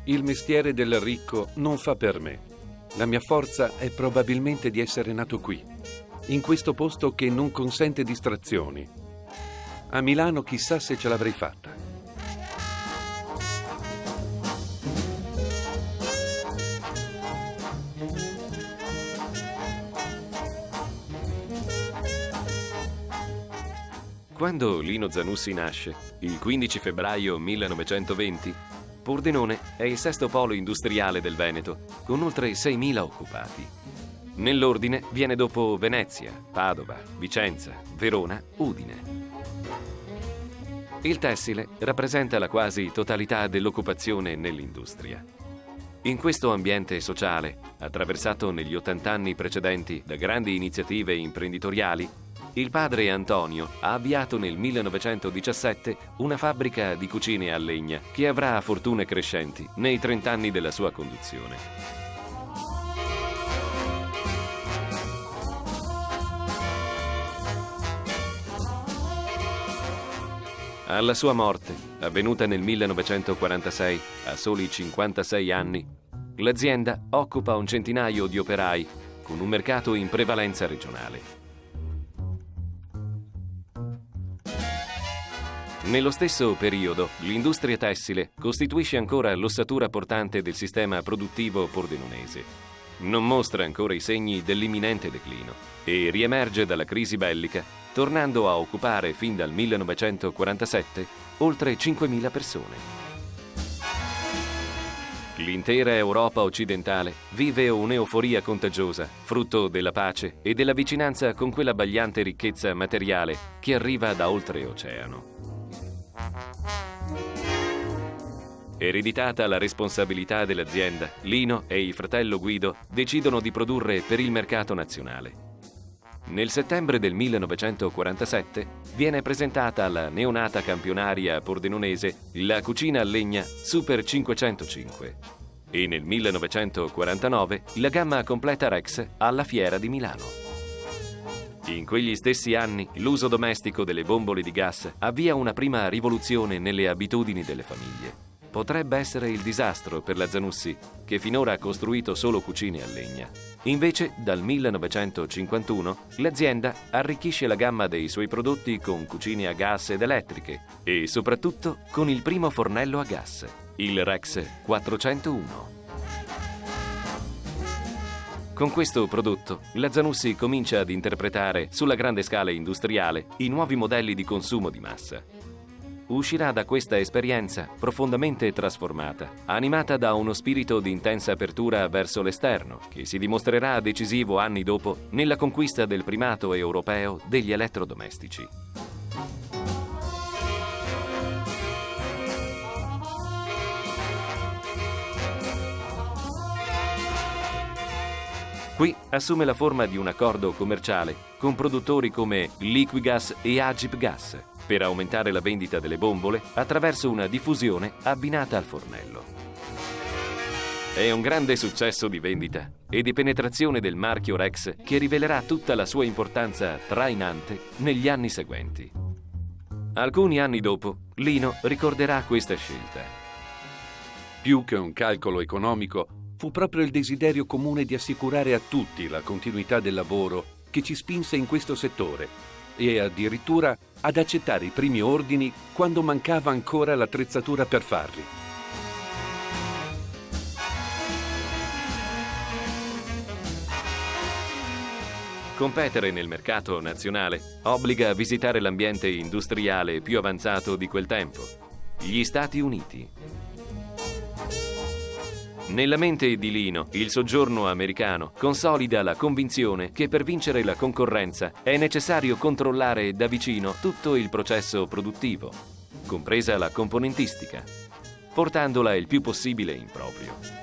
Il mestiere del ricco non fa per me. La mia forza è probabilmente di essere nato qui, in questo posto che non consente distrazioni. A Milano chissà se ce l'avrei fatta. Quando Lino Zanussi nasce, il 15 febbraio 1920, Pordenone è il sesto polo industriale del Veneto, con oltre 6.000 occupati. Nell'ordine viene dopo Venezia, Padova, Vicenza, Verona, Udine. Il tessile rappresenta la quasi totalità dell'occupazione nell'industria. In questo ambiente sociale, attraversato negli 80 anni precedenti da grandi iniziative imprenditoriali, il padre Antonio ha avviato nel 1917 una fabbrica di cucine a legna che avrà fortune crescenti nei 30 anni della sua conduzione. Alla sua morte, avvenuta nel 1946, a soli 56 anni, l'azienda occupa un centinaio di operai con un mercato in prevalenza regionale. Nello stesso periodo, l'industria tessile costituisce ancora l'ossatura portante del sistema produttivo pordenonese. Non mostra ancora i segni dell'imminente declino e riemerge dalla crisi bellica, tornando a occupare fin dal 1947 oltre 5.000 persone. L'intera Europa occidentale vive un'euforia contagiosa, frutto della pace e della vicinanza con quell'abbagliante ricchezza materiale che arriva da oltreoceano. Ereditata la responsabilità dell'azienda, Lino e il fratello Guido decidono di produrre per il mercato nazionale. Nel settembre del 1947 viene presentata alla neonata campionaria pordenonese la cucina a legna Super 505 e nel 1949 la gamma completa Rex alla Fiera di Milano. In quegli stessi anni l'uso domestico delle bombole di gas avvia una prima rivoluzione nelle abitudini delle famiglie. Potrebbe essere il disastro per la Zanussi, che finora ha costruito solo cucine a legna. Invece, dal 1951, l'azienda arricchisce la gamma dei suoi prodotti con cucine a gas ed elettriche e soprattutto con il primo fornello a gas, il Rex 401. Con questo prodotto, la Zanussi comincia ad interpretare sulla grande scala industriale i nuovi modelli di consumo di massa. Uscirà da questa esperienza profondamente trasformata, animata da uno spirito di intensa apertura verso l'esterno, che si dimostrerà decisivo anni dopo nella conquista del primato europeo degli elettrodomestici. Qui assume la forma di un accordo commerciale con produttori come Liquigas e Agip Gas per aumentare la vendita delle bombole attraverso una diffusione abbinata al fornello. È un grande successo di vendita e di penetrazione del marchio Rex che rivelerà tutta la sua importanza trainante negli anni seguenti. Alcuni anni dopo, Lino ricorderà questa scelta. Più che un calcolo economico, fu proprio il desiderio comune di assicurare a tutti la continuità del lavoro che ci spinse in questo settore e addirittura ad accettare i primi ordini quando mancava ancora l'attrezzatura per farli. Competere nel mercato nazionale obbliga a visitare l'ambiente industriale più avanzato di quel tempo, gli Stati Uniti. Nella mente di Lino, il soggiorno americano consolida la convinzione che per vincere la concorrenza è necessario controllare da vicino tutto il processo produttivo. compresa la componentistica, portandola il più possibile in proprio.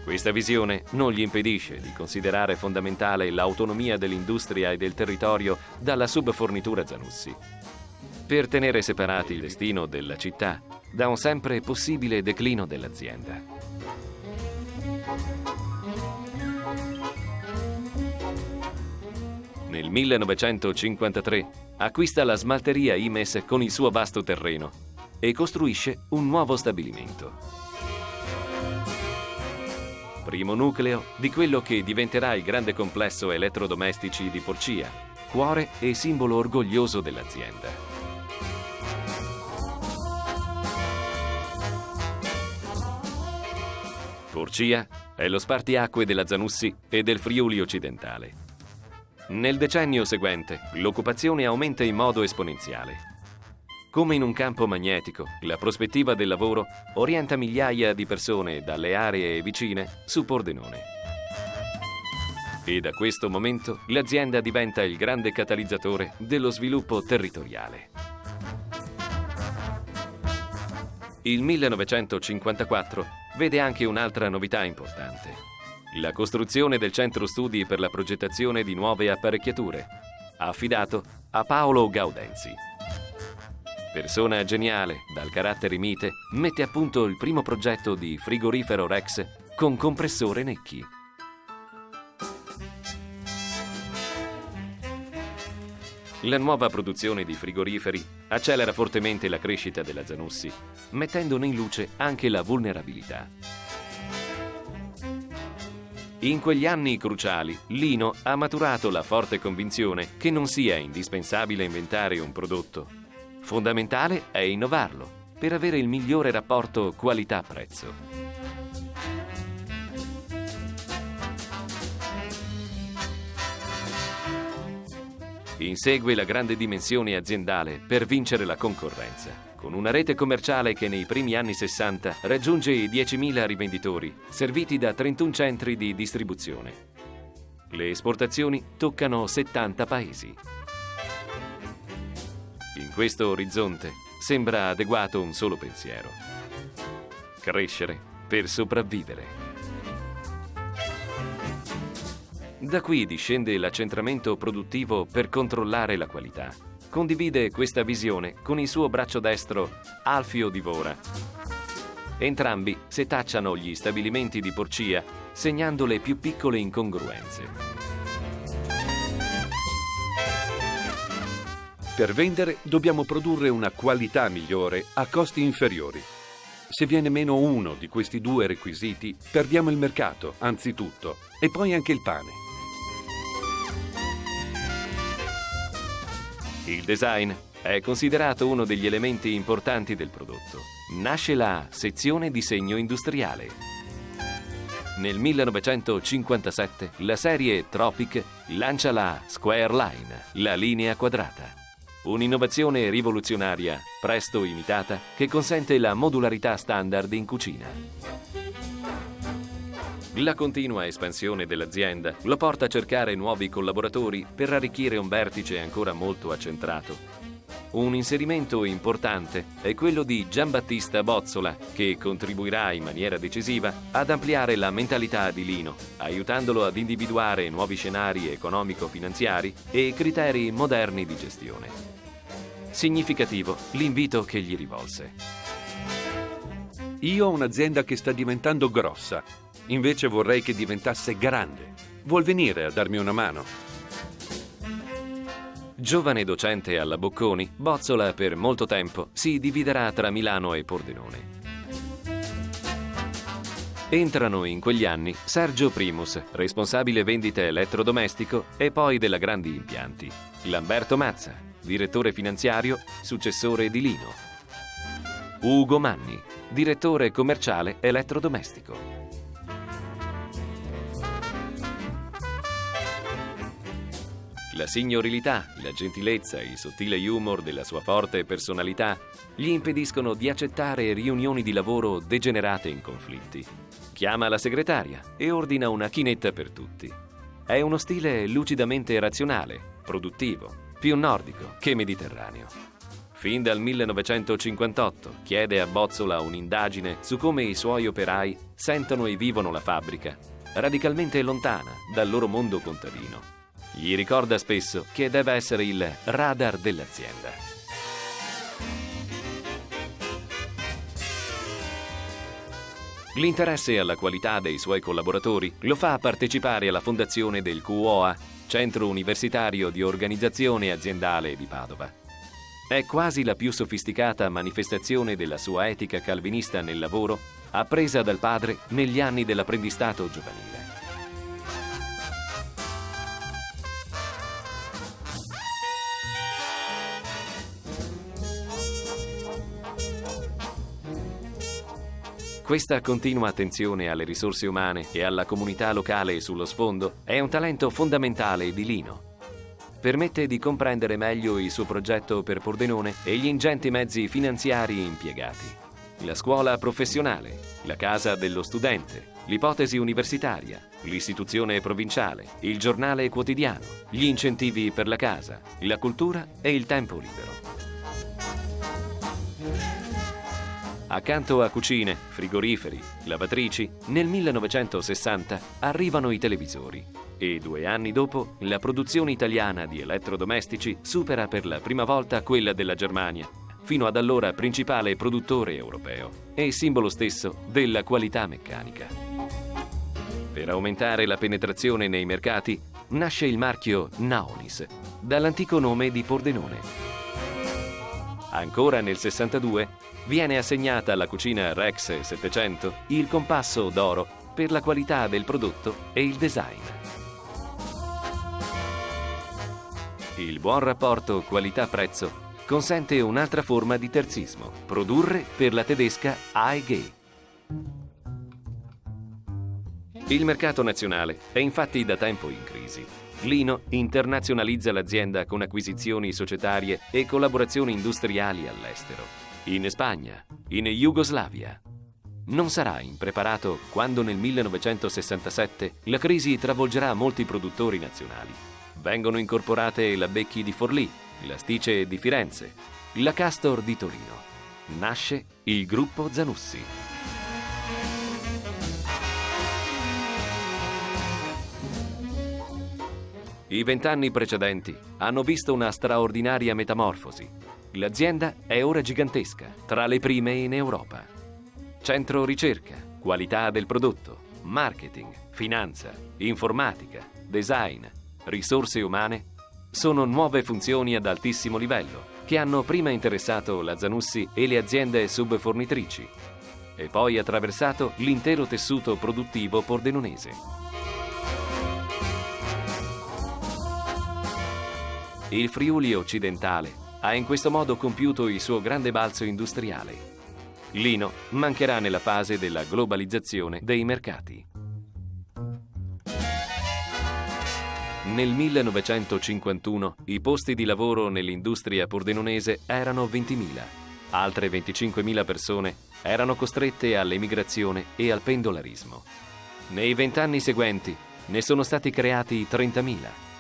Questa visione non gli impedisce di considerare fondamentale l'autonomia dell'industria e del territorio dalla subfornitura Zanussi, per tenere separati il destino della città da un sempre possibile declino dell'azienda. Nel 1953 acquista la smalteria Imes con il suo vasto terreno e costruisce un nuovo stabilimento. Primo nucleo di quello che diventerà il grande complesso elettrodomestici di Porcia, cuore e simbolo orgoglioso dell'azienda. Porcia è lo spartiacque della Zanussi e del Friuli occidentale. Nel decennio seguente, l'occupazione aumenta in modo esponenziale. Come in un campo magnetico, la prospettiva del lavoro orienta migliaia di persone dalle aree vicine su Pordenone. E da questo momento l'azienda diventa il grande catalizzatore dello sviluppo territoriale. Il 1954 vede anche un'altra novità importante: la costruzione del centro studi per la progettazione di nuove apparecchiature, affidato a Paolo Gaudenzi. Persona geniale, dal carattere mite, mette a punto il primo progetto di frigorifero Rex con compressore Necchi. La nuova produzione di frigoriferi accelera fortemente la crescita della Zanussi, mettendone in luce anche la vulnerabilità. In quegli anni cruciali, Lino ha maturato la forte convinzione che non sia indispensabile inventare un prodotto. Fondamentale è innovarlo per avere il migliore rapporto qualità-prezzo. Insegue la grande dimensione aziendale per vincere la concorrenza, con una rete commerciale che nei primi anni 60 raggiunge i 10.000 rivenditori, serviti da 31 centri di distribuzione. Le esportazioni toccano 70 paesi. In questo orizzonte sembra adeguato un solo pensiero: crescere per sopravvivere. Da qui discende l'accentramento produttivo per controllare la qualità. Condivide questa visione con il suo braccio destro Alfio Divora. Entrambi setacciano gli stabilimenti di Porcia, segnando le più piccole incongruenze. Per vendere dobbiamo produrre una qualità migliore a costi inferiori. Se viene meno uno di questi due requisiti, perdiamo il mercato, anzitutto, e poi anche il pane. Il design è considerato uno degli elementi importanti del prodotto. Nasce la sezione disegno industriale. Nel 1957 la serie Tropic lancia la Square Line, la linea quadrata. Un'innovazione rivoluzionaria, presto imitata, che consente la modularità standard in cucina. La continua espansione dell'azienda lo porta a cercare nuovi collaboratori per arricchire un vertice ancora molto accentrato. Un inserimento importante è quello di Giambattista Bozzola, che contribuirà in maniera decisiva ad ampliare la mentalità di Lino, aiutandolo ad individuare nuovi scenari economico-finanziari e criteri moderni di gestione. Significativo l'invito che gli rivolse. Io ho un'azienda che sta diventando grossa, invece vorrei che diventasse grande. Vuol venire a darmi una mano? Giovane docente alla Bocconi, Bozzola per molto tempo si dividerà tra Milano e Pordenone. Entrano in quegli anni Sergio Primus, responsabile vendite elettrodomestico e poi della Grandi Impianti, Lamberto Mazza, direttore finanziario, successore di Lino, Ugo Manni, direttore commerciale elettrodomestico. La signorilità, la gentilezza e il sottile humor della sua forte personalità gli impediscono di accettare riunioni di lavoro degenerate in conflitti. Chiama la segretaria e ordina una chinetta per tutti. è uno stile lucidamente razionale, produttivo, più nordico che mediterraneo. Fin dal 1958 chiede a Bozzola un'indagine su come i suoi operai sentono e vivono la fabbrica, radicalmente lontana dal loro mondo contadino. Gli ricorda spesso che deve essere il radar dell'azienda. L'interesse alla qualità dei suoi collaboratori lo fa partecipare alla fondazione del QOA, Centro Universitario di Organizzazione Aziendale di Padova. È quasi la più sofisticata manifestazione della sua etica calvinista nel lavoro, appresa dal padre negli anni dell'apprendistato giovanile. Questa continua attenzione alle risorse umane e alla comunità locale sullo sfondo è un talento fondamentale di Lino. Permette di comprendere meglio il suo progetto per Pordenone e gli ingenti mezzi finanziari impiegati. La scuola professionale, la casa dello studente, l'ipotesi universitaria, l'istituzione provinciale, il giornale quotidiano, gli incentivi per la casa, la cultura e il tempo libero. Accanto a cucine, frigoriferi, lavatrici, nel 1960 arrivano i televisori e 2 anni dopo la produzione italiana di elettrodomestici supera per la prima volta quella della Germania, fino ad allora principale produttore europeo e simbolo stesso della qualità meccanica. Per aumentare la penetrazione nei mercati nasce il marchio Naonis, dall'antico nome di Pordenone. Ancora nel 62 viene assegnata alla cucina Rex 700 il compasso d'oro per la qualità del prodotto e il design. Il buon rapporto qualità-prezzo consente un'altra forma di terzismo: produrre per la tedesca AEG. Il mercato nazionale è infatti da tempo in crisi. Lino internazionalizza l'azienda con acquisizioni societarie e collaborazioni industriali all'estero, in Spagna, in Jugoslavia. Non sarà impreparato quando nel 1967 la crisi travolgerà molti produttori nazionali. Vengono incorporate la Becchi di Forlì, la Stice di Firenze, la Castor di Torino. Nasce il gruppo Zanussi. I 20 anni precedenti hanno visto una straordinaria metamorfosi. L'azienda è ora gigantesca, tra le prime in Europa. Centro ricerca, qualità del prodotto, marketing, finanza, informatica, design, risorse umane sono nuove funzioni ad altissimo livello che hanno prima interessato la Zanussi e le aziende subfornitrici e poi attraversato l'intero tessuto produttivo pordenonese. Il Friuli occidentale ha in questo modo compiuto il suo grande balzo industriale. Lino mancherà nella fase della globalizzazione dei mercati. Nel 1951 i posti di lavoro nell'industria pordenonese erano 20.000. Altre 25.000 persone erano costrette all'emigrazione e al pendolarismo. Nei 20 anni seguenti ne sono stati creati 30.000,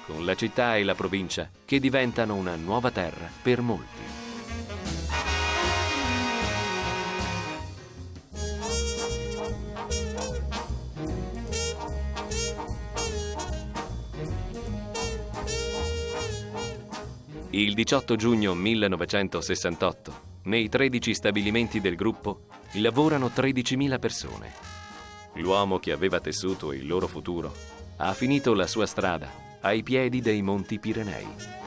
con la città e la provincia che diventano una nuova terra per molti. Il 18 giugno 1968, nei 13 stabilimenti del gruppo, lavorano 13.000 persone. L'uomo che aveva tessuto il loro futuro ha finito la sua strada ai piedi dei Monti Pirenei.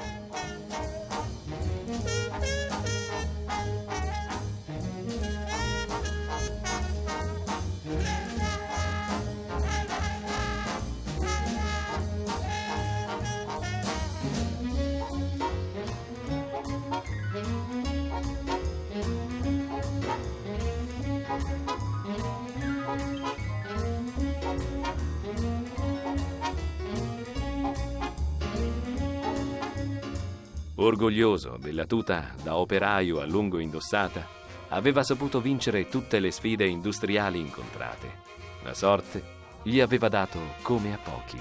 Orgoglioso della tuta da operaio a lungo indossata, aveva saputo vincere tutte le sfide industriali incontrate. La sorte gli aveva dato come a pochi.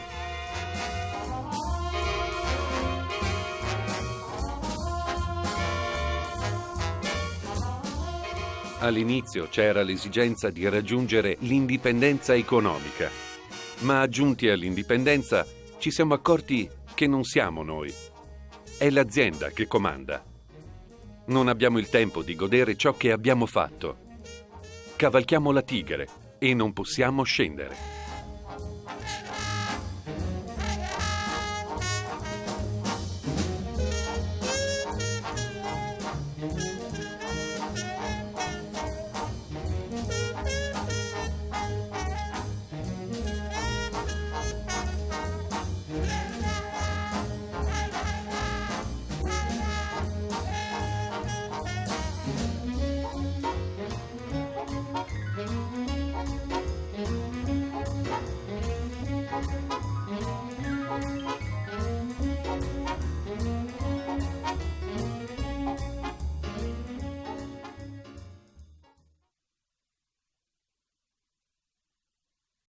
All'inizio c'era l'esigenza di raggiungere l'indipendenza economica, ma giunti all'indipendenza ci siamo accorti che non siamo noi. È l'azienda che comanda. Non abbiamo il tempo di godere ciò che abbiamo fatto. Cavalchiamo la tigre e non possiamo scendere.